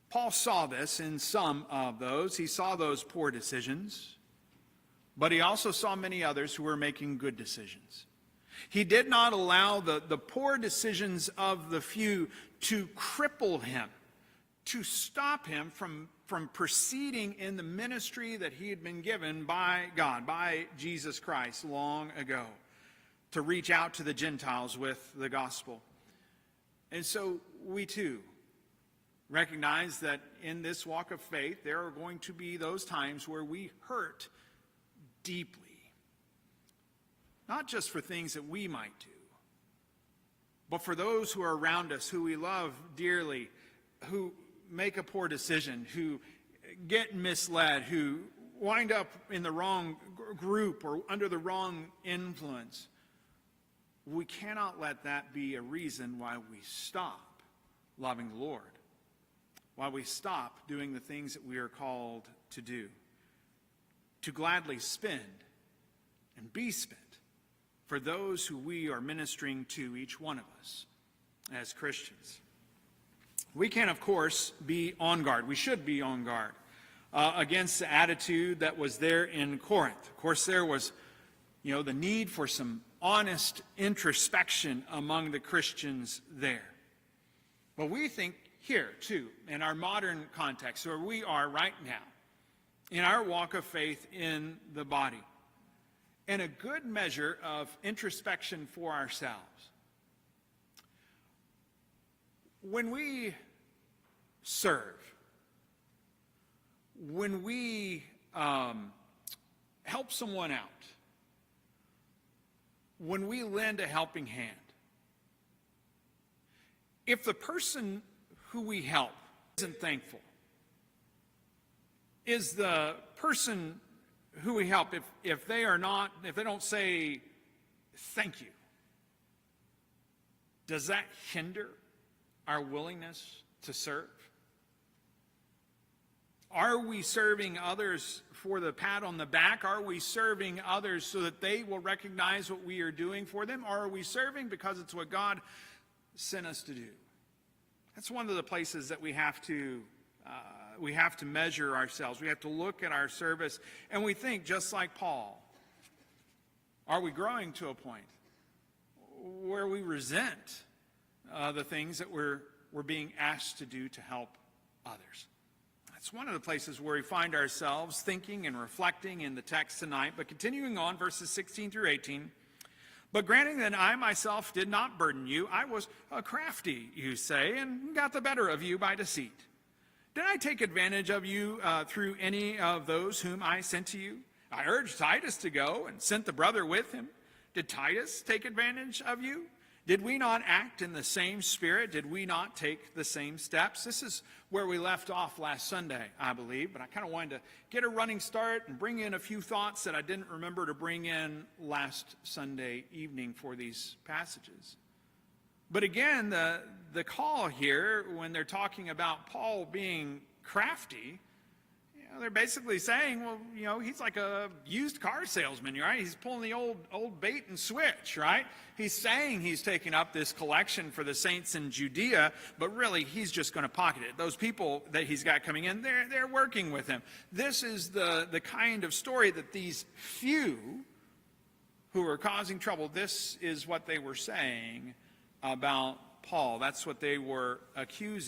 Paul saw this in some of those. He saw those poor decisions, but he also saw many others who were making good decisions. He did not allow the poor decisions of the few to cripple him, to stop him from proceeding in the ministry that he had been given by God, by Jesus Christ long ago, to reach out to the Gentiles with the gospel. And so we too recognize that in this walk of faith, there are going to be those times where we hurt deeply. Not just for things that we might do, but for those who are around us, who we love dearly, who make a poor decision, who get misled, who wind up in the wrong group or under the wrong influence. We cannot let that be a reason why we stop loving the Lord, why we stop doing the things that we are called to do, to gladly spend and be spent for those who we are ministering to, each one of us as Christians. We can, of course, be on guard. We should be on guard against the attitude that was there in Corinth. Of course, there was, the need for some honest introspection among the Christians there. But we think here, too, in our modern context, where we are right now, in our walk of faith in the body, and a good measure of introspection for ourselves. When we serve, when we help someone out, when we lend a helping hand, if the person who we help isn't thankful, is the person who we help, if they don't say thank you, does that hinder our willingness to serve? Are we serving others for the pat on the back? Are we serving others so that they will recognize what we are doing for them? Or are we serving because it's what God sent us to do? That's one of the places that we have to measure ourselves. We have to look at our service, and we think, just like Paul, are we growing to a point where we resent the things that we're being asked to do to help others? That's one of the places where we find ourselves thinking and reflecting in the text tonight. But continuing on, verses 16 through 18, but granting that I myself did not burden you, I was crafty, you say, and got the better of you by deceit. Did I take advantage of you through any of those whom I sent to you? I urged Titus to go and sent the brother with him. Did Titus take advantage of you? Did we not act in the same spirit? Did we not take the same steps? This is where we left off last Sunday, I believe, but I kind of wanted to get a running start and bring in a few thoughts that I didn't remember to bring in last Sunday evening for these passages. But again, the call here, when they're talking about Paul being crafty, they're basically saying, well, he's like a used car salesman, right? He's pulling the old bait and switch, right? He's saying he's taking up this collection for the saints in Judea, but really he's just going to pocket it. Those people that he's got coming in, they're working with him. This is the kind of story that these few who are causing trouble, this is what they were saying about Paul. That's what they were accusing